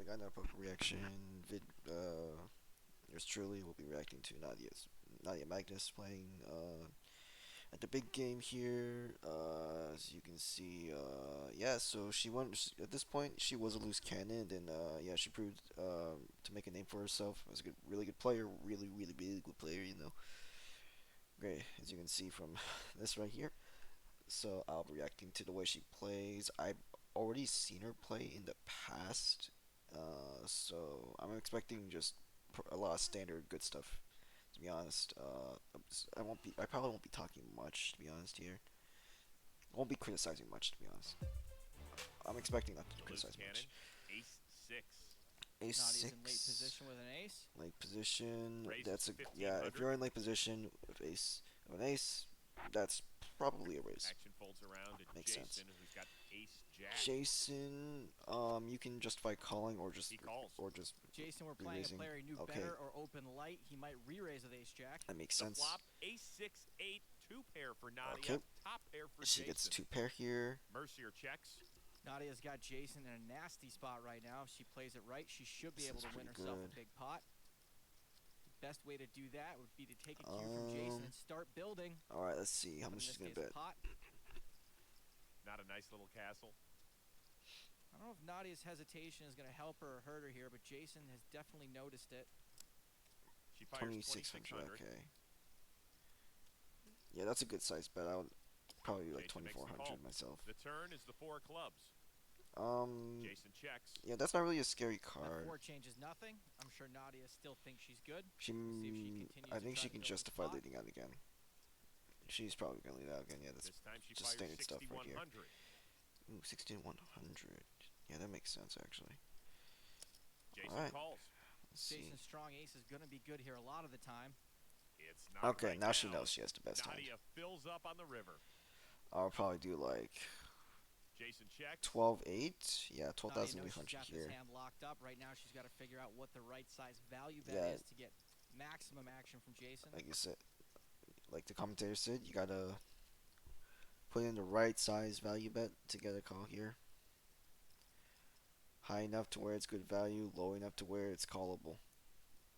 we got another poker reaction yours truly will be reacting to Nadia Magnus playing at the big game here. As you can see, yeah. So she won. At this point, she was a loose cannon, and yeah, she proved to make a name for herself as a really good player, really good player. Great as you can see from this right here. So I'll be reacting to the way she plays. I've already seen her play in the past, so I'm expecting just a lot of standard good stuff. To be honest, I won't be. I probably won't be talking much. To be honest, here, I won't be criticizing much. To be honest, I'm expecting not to The loose criticize much. cannon, ace six. Ace Nadia's in late six, position with an ace. late position. Raises That's a yeah. If 1500. you're in late position with of an ace, that's probably a raise. Action folds around to Makes sense. Jason, who's got ace jack. Jason, you can justify calling He calls. or just Jason, we're playing a re-raising. player he knew Okay, better or open light. He might re-raise with ace jack. that makes The sense. flop, ace six eight, two pair for Nadia. Okay. Top pair for She Jason. gets two pair here. Mercier checks. Nadia's got Jason in a nasty spot right now. If she plays it right, she should be This able is to win pretty herself good. a big pot. Best way to do that would be to take a cue from Jason and start building. All right, let's see how But much in she's this gonna case, bet. a pot. Not a nice little castle. I don't know if Nadia's hesitation is going to help her or hurt her here, but Jason has definitely noticed it. She fires 2600. 2600. Okay. Yeah, that's a good size bet. I would probably do like Jason makes the 2400 call. myself. The turn is the four of clubs. Jason checks. Yeah, that's not really a scary That card. four changes nothing. I'm sure Nadia still thinks she's good. She, We'll see if she continues I to think try she to can build this justify pot. leading out again. She's probably gonna lead out again. Yeah, that's This time she just fires standard stuff right here. 6100. Ooh, 16100. Yeah, that makes sense actually. Jason Alright. calls. Let's see. Jason's strong ace is going to be good here a lot of the time. It's not Okay, right now she knows she has the best hand. Nadia fills up on the river. I'll probably do like Jason checks. 12.8. Yeah, Nadia knows 12,800 she's got here. this hand locked up. Right now she's got to figure out what the right size value bet Yeah. is to get maximum action from Jason. Like you said, like the commentator said, you gotta put in the right size value bet to get a call here. High enough to where it's good value, low enough to where it's callable.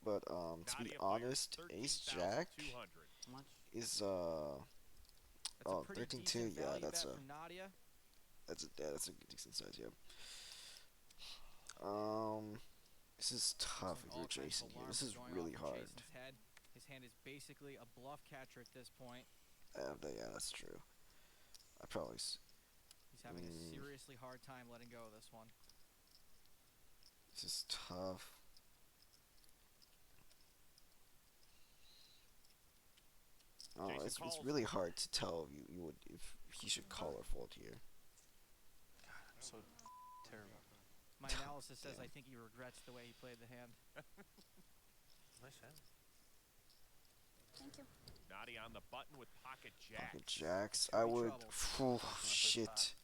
But to be Nadia honest, fires Ace Jack 13,200. is That's a pretty 13-2. decent Yeah, value that's bet a from Nadia. that's a decent size. Yeah. This is tough if All you're kinds of Jason here. alarms This is are going really off in hard. Jason's head. His hand is basically a bluff catcher at this point. Yeah, that's true. I probably. He's having a seriously hard time letting go of this one. This is tough. Oh, Jason it's calls. really hard to tell if he should call or fold here. I'm so terrible. My analysis says Damn. I think he regrets the way he played the hand. Nice hand. Thank you. Nadia on the button with pocket jacks. Pocket jacks. Could I be would. trouble. Shit.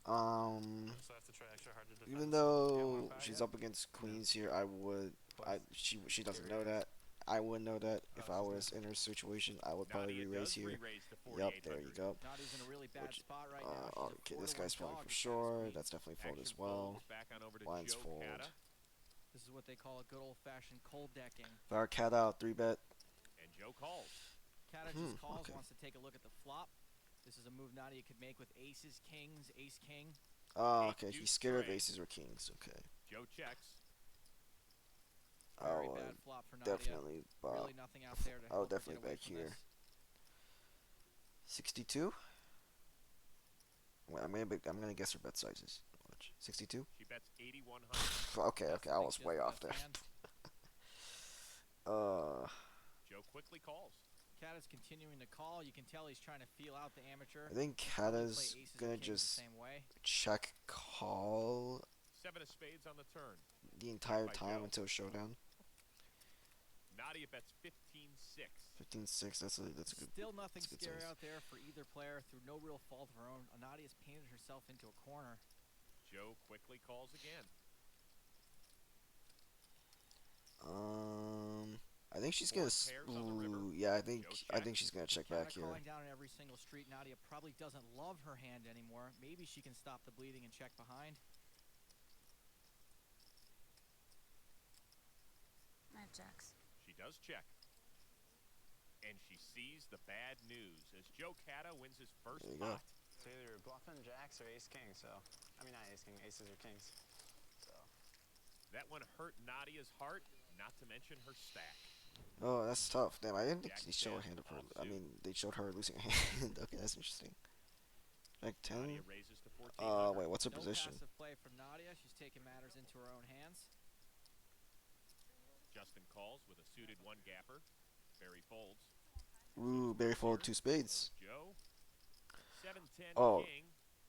So I have to try extra hard to defend. Even Yeah, though one she's back, up against queens here, I would. Twice. She doesn't know that. I would know that if I was in her situation. I would probably Nadia re-raise does here. re-raise to Yep, 4,800. there you go. Nadia's in a really bad Which, spot right now. She's a Okay, 4 this to guy's 1 falling dog for against sure. queens. That's definitely fold as Action well. folds back on over to Lines Joe fold. Cata. This is what they call a good old-fashioned cold decking. Fire cat out, 3-bet. And Joe calls. Kata just calls, okay. wants to take a look at the flop. This is a move Nadia could make with aces, kings, ace-king. Okay, deuce he's scared of straight. aces or kings. Okay. Joe checks. Very I'll bad flop for Nadia. definitely. Really nothing out there to I'll help her definitely get away bet from here. this. 62. Wait, I'm gonna guess her bet sizes. Watch. 62. She bets 8,100. Okay, okay, I Big was way difference off there. hand. Joe quickly calls. Kata's continuing to call. You can tell he's trying to feel out the amateur. I think Probably play Kata's aces and gonna kings the just same way. check call 7 of spades on the turn. the entire By time Joe. until showdown. Nadia bets 15-6. 15-6. That's a good. Still nothing that's a good scary size. out there for either player through no real fault of her own. Nadia's painted herself into a corner. Joe quickly calls again. I think she's Four gonna. pairs on the river. Yeah, I Joe think she's gonna check Kata back here. calling down in every single street. Nadia probably doesn't love her hand anymore. Maybe she can stop the bleeding and check behind. jacks. She does check. And she sees the bad news as Joe Cata wins his first There you go. pot. It's either bluffing jacks or ace king. So, I mean not ace king, aces or kings. So. That one hurt Nadia's heart, not to mention her stack. Oh, that's tough. Damn, I didn't think Jack they showed a 10, hand of her. I offsuit. mean, they showed her losing a hand. Okay, that's interesting. Jack 10. Nadia raises to 1400. Wait, what's her No position? passive play from Nadia. She's taking matters into her own hands. Justin calls with a suited one gapper. Barry folds. Ooh, Barry folded 2 spades. Joe. 7-10 Oh. king.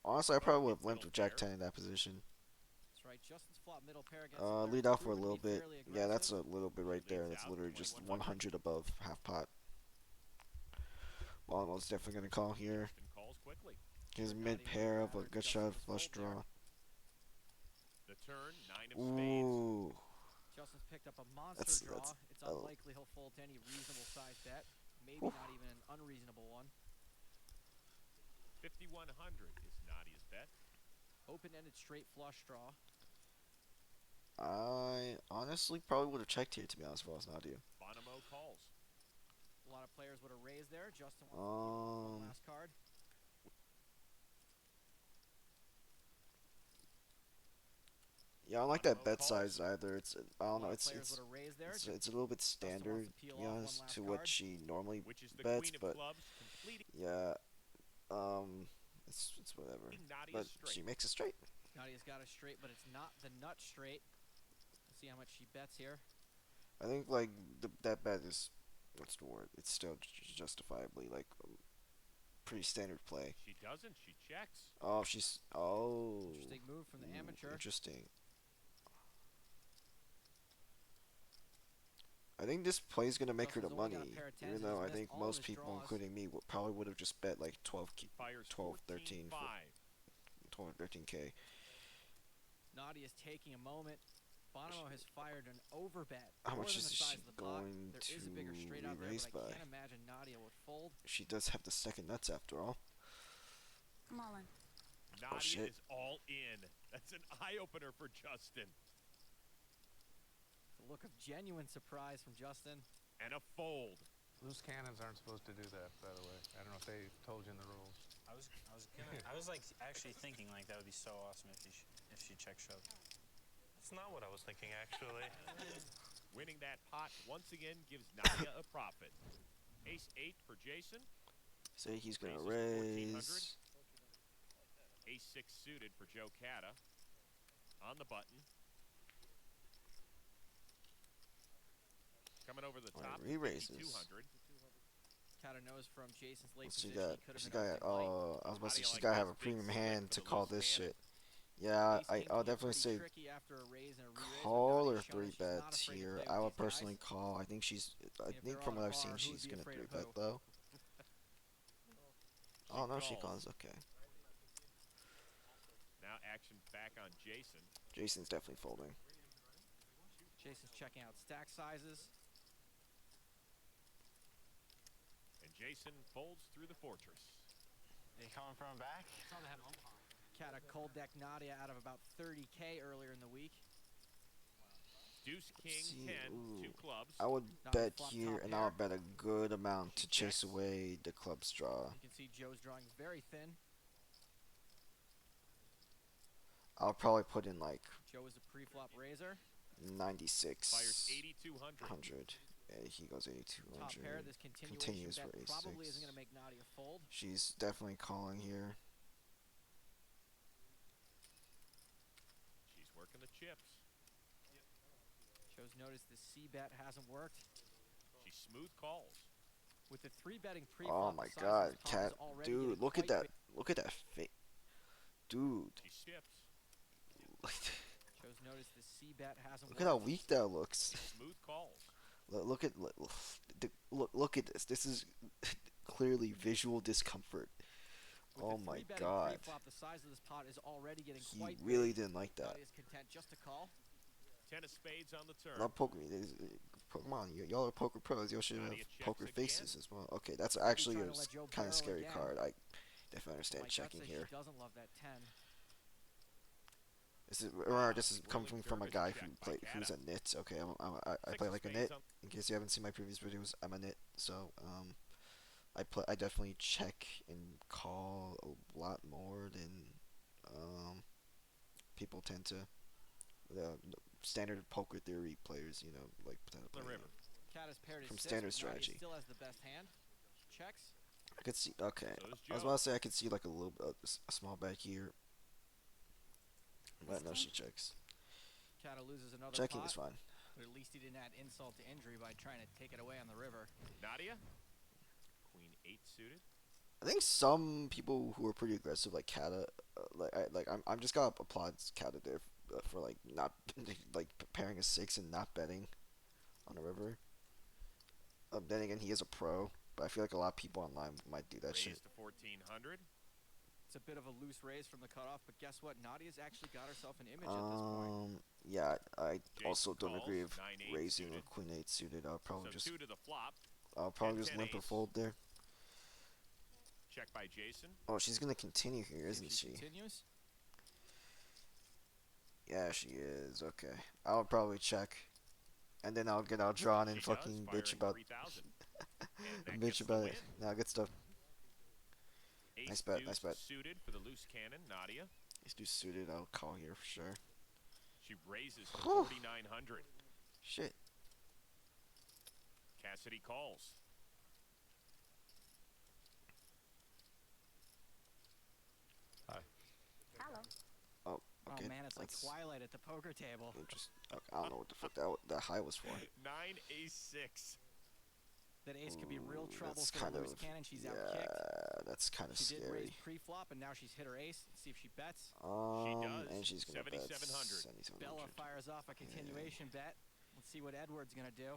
Honestly, I But probably would it's have went middle with Jack pair. 10 in that position. That's right. Justin's flop middle pair against the Lead players out for a proven to little be bit. fairly Yeah, that's a aggressive. little bit right there. That's literally just 100 above half pot. Bonnemo's definitely gonna call here. Justin calls quickly. His mid pair of a good shot of flush draw. The turn, 9 of spades. Ooh, Justin's picked up a monster That's- draw. that's- It's oh. unlikely he'll fold to any reasonable size bet. Maybe Oof. not even an unreasonable one. 5,100 is Nadia's bet. Open-ended straight flush draw. I honestly probably would have checked here, to be honest, if I was Nadia. Bonomo calls. A lot of players would have raised there. Justin wants to keep one last card. Yeah, I don't like that Bonomo bet calls. size either. It's I don't know. A lot of It's players would have raised there. it's a little bit Justin wants standard, to to peel be off one honest, last to what card. she normally Which is the bets, queen of but clubs, completing yeah, it's whatever. Nadia's But straight. she makes it straight. Nadia's got a straight, but it's not the nut straight. Let's see how much she bets here. I think like that bet is what's the word? It's still justifiably like pretty standard play. She doesn't. She checks. Oh, she's Interesting move from the Ooh, amateur. Interesting. I think this play is gonna make her the Justin's only money, got a pair of even tens, though I he's think missed all of most his people, draws. including me, probably would have just bet like 12, Fires 12, 13, 14-5. 12, 13K. Nadia's taking a moment. Bonomo has fired an overbet. How more much than is the she size of the pot. going There is a bigger to straight out there, re-raise but I by? can't imagine Nadia would fold. She does have the second nuts after all. I'm all in. Nadia shit. is all in. That's an eye-opener for Justin. The look of genuine surprise from Justin. And a fold. Loose cannons aren't supposed to do that, by the way. I don't know if they told you in the rules. I was like actually thinking like that would be so awesome if she check shoved. That's not what I was thinking, actually. Winning that pot once again gives Nadia a profit. Ace-8 for Jason. Say he's gonna Raises to 1400. raise. Ace-6 suited for Joe Cata. On the button. Coming over the Alright, top. re-raises. 200. Cata knows from Jason's late What she position. got? He could have She been got. up big light. Oh, I was about to How say do you she's like gotta this have a big premium split hand for to the call loose this cannon? shit. Yeah, Ace king I'll queen definitely could be say tricky after a raise and a re-raise, but call Nadia's or shown three that she's not bets afraid to here. play I with would these guys. personally call. I think she's. I if think they're from on what a I've seen, par, who'd she's be gonna afraid three of bet who? though. Oh no, she calls. calls. Okay, Now action back on Jason. Jason's definitely folding. Jason's checking out stack sizes. And Jason folds through the fortress. Are you coming from back? Cata cold deck Nadia out of about 30K earlier in the week. Deuce, king, See, 10, ooh. 2 clubs. I would Not bet flop here, top and pair. I'll bet a good amount to She chase checks. away the club's draw. You can see Joe's drawing very thin. I'll probably put in like Joe is a pre-flop raiser. 96. Fires 8,200. 100. Yeah, he goes Top pair, 8,200. this Continues continuation for bet probably isn't ace-6. going to make Nadia fold. She's definitely calling here. She's working the chips. Joe's noticed the C bet hasn't worked. She smooth calls. With the 3-betting pre-flop, Oh my the size of god, this pot cat. is already Dude, getting look at quite that. big. Look at that fit. Dude. She skips. Joe's noticed the C bet hasn't Look at how worked. weak that looks. Smooth calls. Look at look at this. This is clearly visual discomfort. With Oh the my 3-betting god. pre-flop, the size of this pot is already getting He quite really big. didn't like that. Nadia's content just to call. 10 of spades on the turn. Not poker. Pokemon, y'all are poker pros. Y'all should have Nadia checks poker again. faces as well. Okay, that's actually trying a to let Joe kind barrel of scary again. card. I definitely My understand gut checking says here. She doesn't love that 10. This is coming Whirling from a curve is guy who checked by who's a Kata. nit. Okay, I Six play of like a spades nit. on- In case you haven't seen my previous videos, I'm a nit. So I definitely check and call a lot more than people tend to. The standard poker theory players, you know, like tend to The play. river. Cat has paired his From six, standard but Nadia strategy. still has the best hand. Checks. I could see. Okay, So does I was Joe. about to say I could see like a little a small bet here, but no, This she time? checks. Kata loses another Checking pot, is fine. but at least he didn't add insult to injury by trying to take it away on the river. Nadia. Queen 8 suited. I think some people who are pretty aggressive, like Kata, I'm just gonna applaud Kata there for like not like pairing a six and not betting on the river. Then again, he is a pro, but I feel like a lot of people online might do that Raised shit. to 1400. It's a bit of a loose raise from the cutoff, but guess what? Nadia's actually got herself an image at this point. Yeah, I Jason also don't calls, agree with 9-8 raising suited. or queen eight suited. So 2 to the flop. I'll probably and just 10 limp or ace. fold there. Check by Jason. Oh, she's gonna continue here, If isn't she? continues. Yeah, she is. Okay, I'll probably check, and then I'll get outdrawn and She fucking does, bitch firing about 3,000. And that bitch gets the about win. it. Nah, good stuff. Ace Nice bet, deuce nice bet. suited for the loose cannon, Nadia. Let's do suited. I'll call here for sure. She raises to Whew. 4,900. Shit. Cassidy calls. Hello. Okay. Oh man, it's like that's Twilight at the poker table. Interesting. Okay, I don't know what the fuck that high was for. 9 ace 6. That ace could be real Ooh, trouble that's for kind the loose of cannon. She's yeah. outkicked. That's kind of She did scary. raise pre-flop, and now she's hit her ace. Let's see if she bets. does. And she's gonna bet 7,700. 7,700. Bella fires off a continuation bet. Let's see what Edward's gonna do.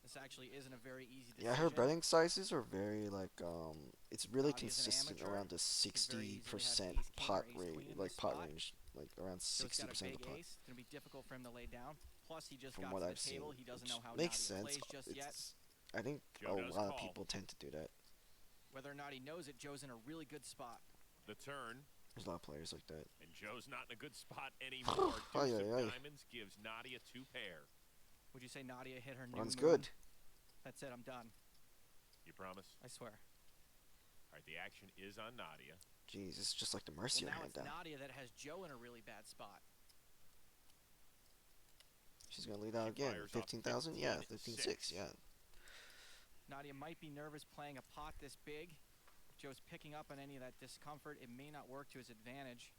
This actually isn't a very easy decision. Yeah, her betting sizes are very like it's really Nadia's an consistent amateur. around the very easily have 60% ace king or pot ace queen rate, in like this pot spot. range, like around So it's got a 60% of big the pot. ace. It's gonna be difficult for him to lay down. Plus, he just From got what to the I've seen, table. He doesn't which know how makes Nadia sense. plays just yet. I think Joe a does lot of call. people tend to do that. Whether or not he knows it, Joe's in a really good spot. The turn. There's a lot of players like that. And Joe's not in a good spot anymore. Ay, Deuce ay, of ay. diamonds gives Nadia 2 pair. Would you say Nadia hit her new Runs moon? good. That's it. I'm done. You promise? I swear. All right, the action is on Nadia. Jeez, it's just like the Well, Mercier now hand it's down. Nadia that has Joe in a really bad spot. She's gonna lead out She again. fires off 15,000? Yeah, 15-6. 15,600. Yeah. Nadia might be nervous playing a pot this big. If Joe's picking up on any of that discomfort, it may not work to his advantage.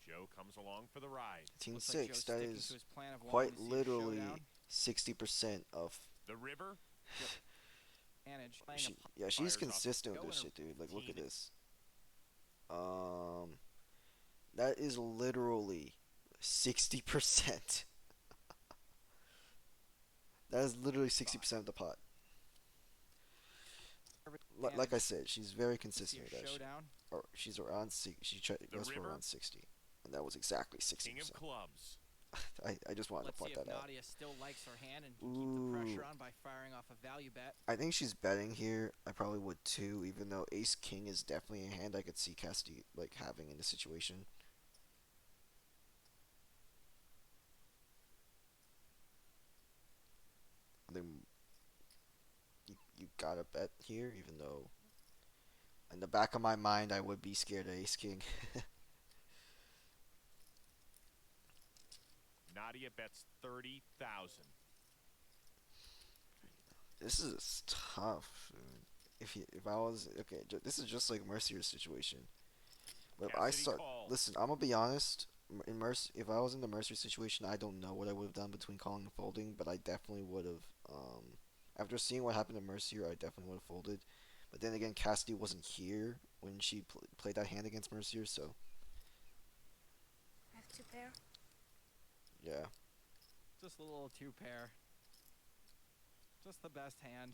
Joe comes along for the ride. Looks like Joe's 15,600. That sticking is to his plan of wanting quite to see a literally showdown. 60% of. The river. Manage playing She, a pot. yeah, she's fires off consistent with Joe this in a shit, dude. Like, look at 15. this. That is literally 60%. That is literally 60% of the pot. Like I said, she's very See consistent a with that shit. showdown. Or she's around goes for river. around 60, and that was exactly 60%. King of clubs. I just wanted Let's to see point if that out. Nadia still likes her hand and can keep the pressure Ooh. on by firing off a value bet. I think she's betting here. I probably would too, even though Ace King is definitely a hand I could see Cassidy like having in the situation. I think you gotta bet here, even though in the back of my mind I would be scared of Ace King. Nadia bets 30,000. This is tough. Dude. If I was okay, this is just like Mercier's situation. But if I Cassidy start calls. listen, I'm gonna be honest. In if I was in the Mercier situation, I don't know what I would have done between calling and folding, but I definitely would have. After seeing what happened to Mercier, I definitely would have folded. But then again, Cassidy wasn't here when she played that hand against Mercier, so I have 2 pair. yeah. Just a little 2 pair. Just the best hand.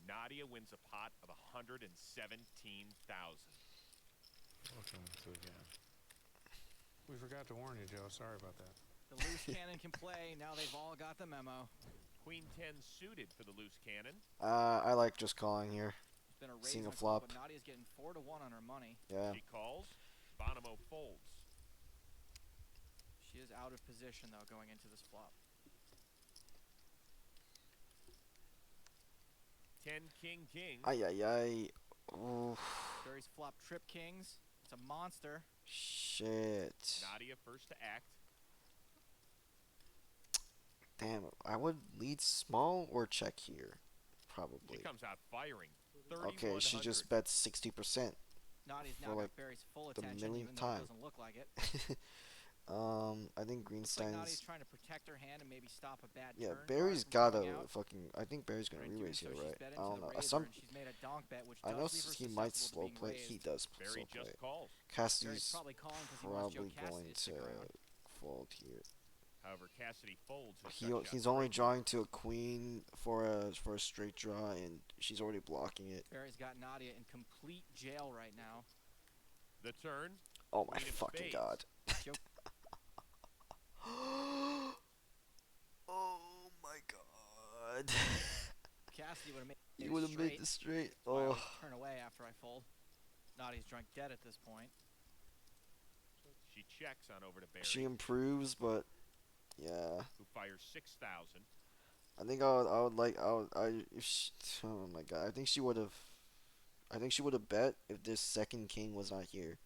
Nadia wins a pot of 117,000. Welcome to the game. We forgot to warn you, Joe. Sorry about that. The loose cannon can play. Now they've all got the memo. Queen 10 suited for the loose cannon. I like just calling here. It's been a raise Seeing and a call, flop. but Nadia's getting 4-1 on her money. Yeah. She calls. Bonomo folds. She is out of position though going into this flop. 10 king king. Ay ay ay. Oof. Barry's flop trip kings. It's a monster. Shit. Nadia first to act. Damn. I would lead small or check here. She Probably. comes out firing. Okay, she just bet 60%. Nadia's For, now like, got Barry's full the attention, millionth even though time. it doesn't look like it. I think Looks like Nadia's Greenstein's. trying to protect her hand and maybe stop a bad Yeah, turn. Barry's card got from a coming out. fucking. I think Barry's gonna But in doing re-raise so, here, she's right? bet I into don't the know. razor, and she's made a donk bet, which I does know leave her he might susceptible slow to being play. raised. He does Barry slow play. just calls. Barry's Cassidy's probably calling because he wants Joe probably Cassidy going to to stick around. fold here. However, Cassidy folds. His gut shot He's only straight. drawing to a queen for a straight draw, and she's already blocking it. Barry's got Nadia in complete jail right now. The turn. Oh my Queen of fucking spades. god. Joe Oh my god. Cassidy would have made He it would have straight. made this straight. That's why I Oh. always turn away after I fold. Nadia's drunk dead at this point. She checks on over to Barry, She improves, but yeah. who fires 6,000. I think if she, oh my god, I think she would have bet if this second king was not here.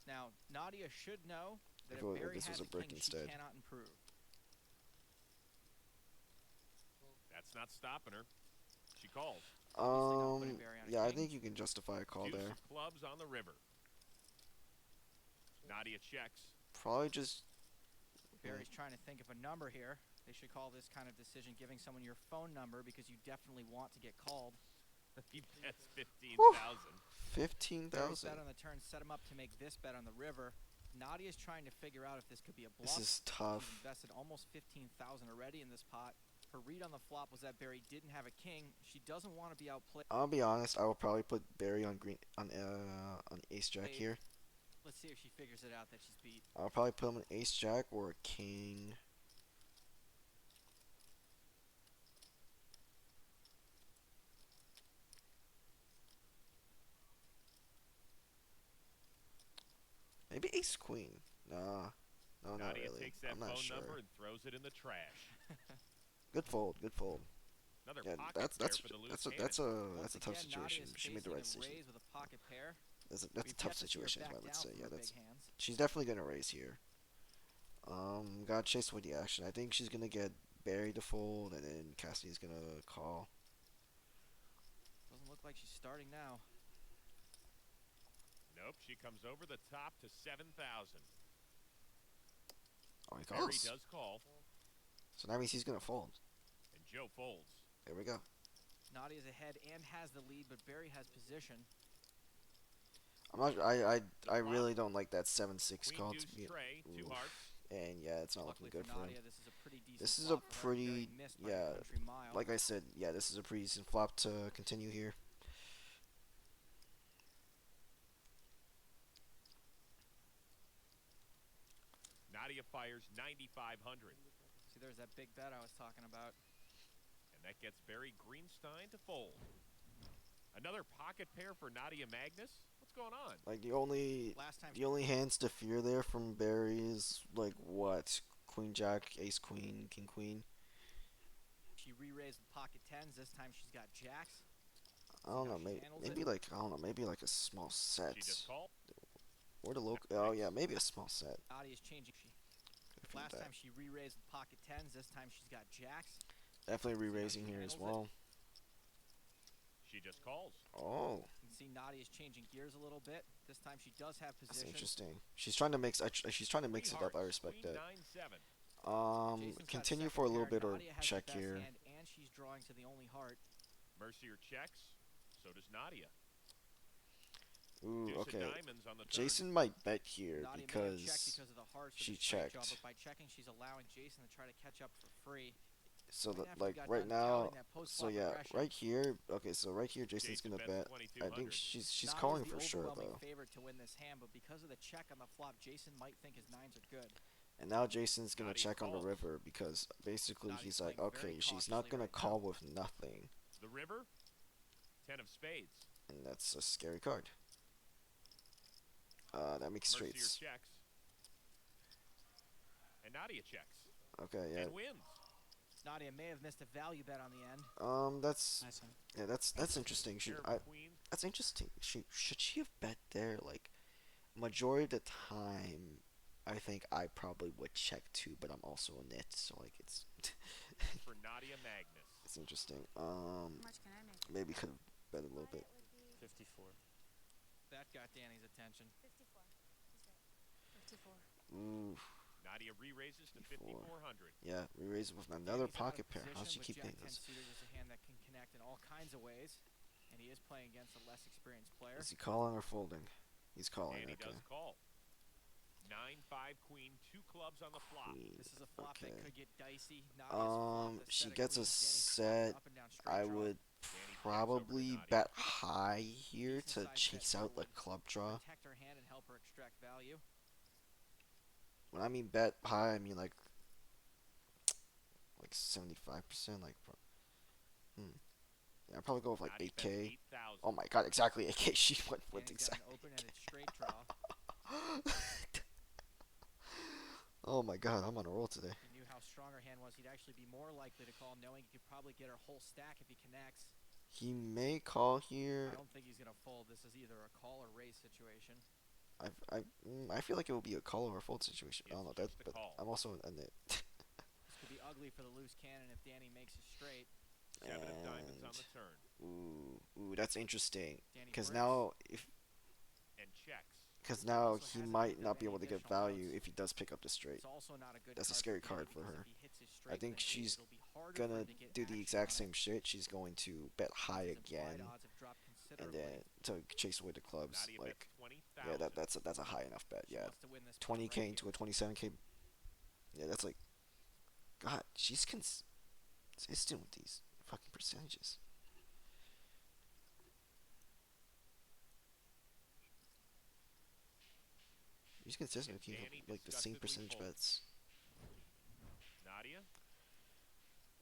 Now, Nadia should know that If if it- if Barry this has was a a brick king, instead. she cannot improve. That's not stopping her. She calls. Obviously not putting Barry on a Yeah, I king. think you can justify a call Deuce there. of clubs on the river. Nadia checks. Probably just Barry's trying to think of a number here. They should call this kind of decision giving someone your phone number because you definitely want to get called. He bets 15,000. Barry's 15,000. bet on the turn set him up to make this bet on the river. Nadia's trying to figure out if this could be a bluff. This is She's tough. invested almost 15,000 already in this pot. Her read on the flop was that Barry didn't have a king. She doesn't want to be outplayed. I'll be honest. I will probably put Barry on ace jack Hey. here. Let's see if she figures it out that she's beat. I'll probably put him an ace jack or a king. Maybe ace queen. Nah. No, not Nadia really. takes that I'm not phone sure. number and throws it in the trash. Good fold. Good fold. Another Yeah, pocket that's pair that's for the loose that's a cannon. that's a Once that's a tough again, situation. Nadia's She made the facing right a decision. raise with a pocket pair. That's a We've tough yet to see her situation. back I would down say. from Yeah, her that's. big hands. She's definitely gonna raise here. Gotta chase with the action. I think she's gonna get Barry to fold, and then Cassidy's gonna call. Doesn't look like she's starting now. Nope, she comes over the top to 7,000. Oh, he Barry calls. does call, So that means he's gonna fold. and Joe folds. There we go. Nadia's ahead and has the lead, but Barry has position. I'm not. I really don't like that 7-6 Queen call deuce to be. tray, two Oof. hearts. And yeah, it's not Luckily looking good for for Nadia, him. this is a pretty decent This is a flop for her. Barry pretty missed by a yeah. country mile. Like I said, yeah, this is a pretty decent flop to continue here. Nadia fires 9,500, See, there's that big bet I was talking about. and that gets Barry Greenstein to fold. Another pocket pair for Nadia Magnus? What's going on? Like the only Last time, hands to fear there from Barry is like what? Queen Jack, Ace Queen, King Queen. she re-raised with pocket tens. This time she's got jacks. I don't how know, she maybe handles maybe it. like I don't know, maybe like a small set. She just called. Or the local. Oh yeah, maybe a small set. Nadia's changing. Good for Last that. time she re-raised with pocket tens. This time she's got jacks. Definitely see how re-raising she here as handles it. well. She just calls. Oh, You can see Nadia's changing gears a little bit. This time she does have that's position. interesting. She's trying to mix. She's trying to mix Three it up. I hearts, respect Queen that. 9-7. Jason's got Continue second for a little pair. bit or Nadia has the check best here. hand, and she's drawing to the only heart. Mercier checks. So does Nadia. Ooh, Deuce okay. of diamonds on the turn. Jason might bet here Nadia may have checked because because of the hearts. she with the straight draw, checked. but by checking, she's allowing Jason to try to catch up for free. so Right that after we like got right done now. touting that So post-flop yeah, aggression, right here. Okay, so right here, Jason's Jason gonna bets bet. I think 2,200. she's Nadia's calling the for sure overwhelming though. favorite to win this hand, but because of the check on the flop, Jason might think his nines are good. And now Jason's gonna Nadia check on the calls. river because basically Nadia's he's like, playing very okay, she's not cautiously gonna right now. call with nothing, The river, 10 of spades. and that's a scary card. That makes Mercier straights. checks. And Nadia checks. Okay, yeah. And wins. Nadia may have missed a value bet on the end. That's Nice one. yeah, that's interesting. Pair of queens. That's interesting. Should she have bet there? Like, majority of the time, I think I probably would check too, but I'm also a nit, so like it's For Nadia Magnus. it's interesting. How much can I make? Maybe could have bet a little Well, bit. it would be 54. That got Danny's attention. 54. He's right. 54. Ooh, Nadia re-raises to 54. 5,400. yeah, we raise it with another Danny's out of pocket pair. How's she position keep with hitting Jack 10 this? suited is a hand that can connect in all kinds of ways, and he is playing against a less experienced player. Is he calling or folding? He's calling. Danny Okay. does call. 9-5 queen, 2 clubs on the flop. Queen. This is a flop Okay. that could get dicey. Nadia's flopped a She set of gets a queens. Danny's set. flopped up and down straight I draw. would Danny probably Nadia. bet high here Decent to size chase bet out the would club draw. Protect her hand and help her extract value. When I mean bet high, I mean like 75%. Like, yeah, I'd probably go with like Nadia bets 8K. 8,000. Oh my god, exactly 8K. She went with Danny's got an exactly. open-ended straight draw. Oh my god, I'm on a roll today. He knew how strong her hand was. He'd actually be more likely to call, knowing he could probably get her whole stack if he connects. He may call here. I don't think he's gonna fold. This is either a call or raise situation. I feel like it will be a call or a fold situation. I don't know It's that, just a but call. I'm also a nit. This could be ugly for the loose cannon if Danny makes it straight. 7 of diamonds on the turn. Ooh, that's interesting. Danny Because bricks. now And checks. now Also he hasn't might picked not up be any able to get additional value notes. if he does pick up the straight. It's also not a good That's a card scary for Danny card for because her. if he hits his I straight think with an ace, she's it'll be harder for Gonna him to get do the action exact on same it. shit. She's going to bet high His implied again, odds have dropped and considerably. then to chase away the clubs. Nadia Like, bets 20,000. yeah, that's a high enough bet. She Yeah, wants to win this pot 20K right into here. a 27K. Yeah, that's like, God, she's consistent with these fucking percentages. She's consistent with Danny like the same disgustedly percentage folds. bets. Nadia,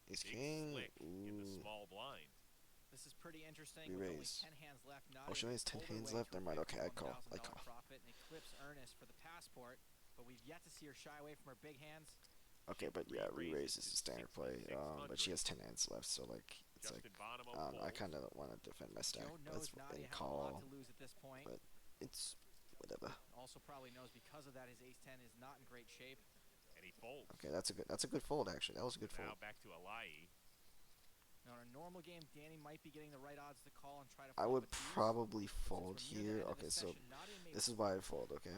Ace big king. slick in the Ooh. small blind. This is pretty interesting. We With only raise. 10 hands left. Oh, she only has 10 hands left? Never mind. Okay, I call. Profit and eclipse Ernest for the passport, but we've yet to see her shy away from her big hands. Okay, but yeah, re-raise is Re-raises the standard to play. But she 6,600. has 10 hands left, so like it's Justin like Bonomo I folds. kind of want to defend my stack. Joe That's knows Nadia and has a lot call. to lose at this point. but- It's whatever. Also probably knows because of that his ace-10 is not in great shape. And he folds. Okay, that's a good fold actually. That was a good Now fold. back to Alai. Now in a normal game, Danny might be getting the right odds to call and try to I flop would a deuce. probably Since fold we're near the here. end of Okay, the so session, Nadia made this is why I fold. Okay.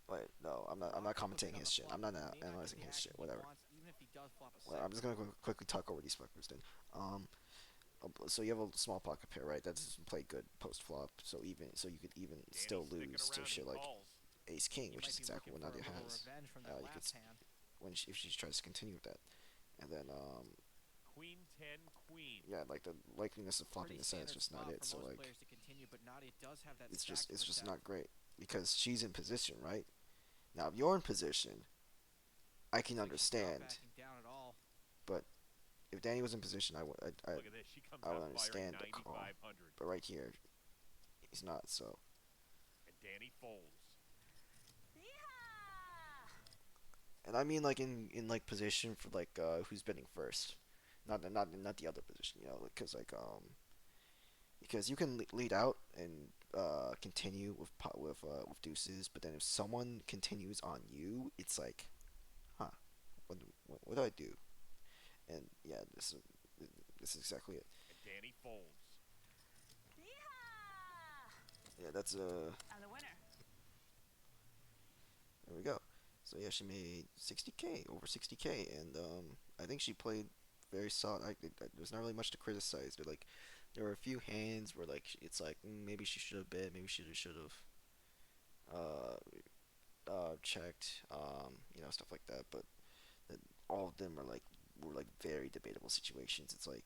Wait, no, I'm not commentating his shit. I'm not analyzing his shit. Whatever. Even if he does flop a Well, I'm just gonna quickly talk over these fuckers then. So you have a small pocket pair, right? That doesn't play good post flop. So you could even Danny still sticking lose to around shit and like calls. ace king, He which might is be exactly what looking Nadia for a little has. revenge from you that could last s- hand. if she tries to continue with that, and then Queen 10, queen. yeah, like the likeliness of flopping Pretty the set is standard just not spot it. for So most like players to continue, but Nadia does have that it's stack just to it's just protect. not great because she's in position, right? Now if you're in position, I can Looks like she's not understand. backing down at all. If Danny was in position, I would. Look at this. She comes I would out understand firing the call. 9,500. But right here, he's not. So And Danny folds. and I mean like in like position for like who's betting first, not the other position, you know, because you can lead out and continue with deuces, but then if someone continues on you, it's like, huh, what do I do? And yeah, this is exactly it. And Danny folds. Yeah, that's I'm the winner. there we go. So yeah, she made 60K, over 60K, and I think she played very solid. There's not really much to criticize. But like, there were a few hands where like it's like maybe she should have bet, maybe she should have checked, you know, stuff like that. But all of them were like very debatable situations. It's like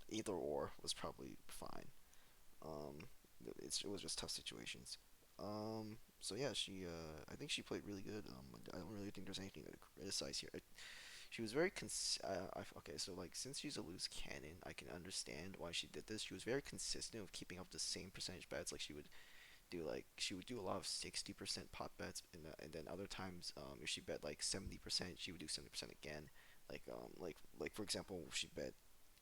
either or was probably fine. It was just tough situations. So yeah, I think she played really good. I don't really think there's anything to criticize here. She was very okay, so like since she's a loose cannon, I can understand why she did this. She was very consistent with keeping up the same percentage bets. Like she would do a lot of 60% pot bets, and then other times, if she bet like 70%, she would do 70% again. Like for example, she bet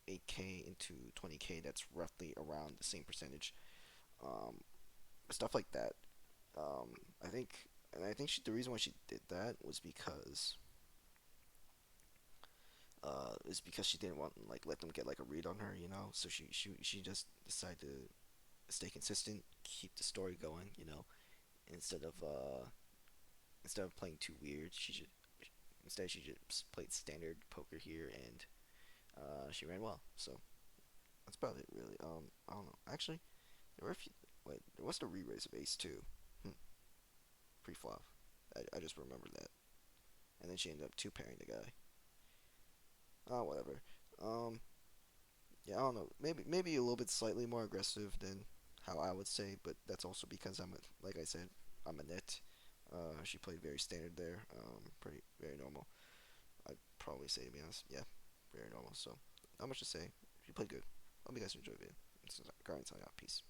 8K into 20K. That's roughly around the same percentage. Um, Stuff like that. Um, I think, and I think the reason why she did that was because she didn't want like let them get like a read on her, you know. So she just decided to stay consistent, keep the story going, you know, instead of uh instead of playing too weird. She just played standard poker here, and she ran well. So that's about it, really. I don't know. Actually, there were a few. Wait, there was the re-raise of ace two, pre-flop. I just remembered that. And then she ended up two pairing the guy. Oh, whatever. Um, yeah, I don't know. Maybe a little bit slightly more aggressive than how I would say, but that's also because like I said, I'm a nit. She played very standard there. Pretty very normal. I'd probably say, to be honest, yeah, very normal. So not much to say. She played good. Hope you guys enjoyed it. This is Guardian signing out. Peace.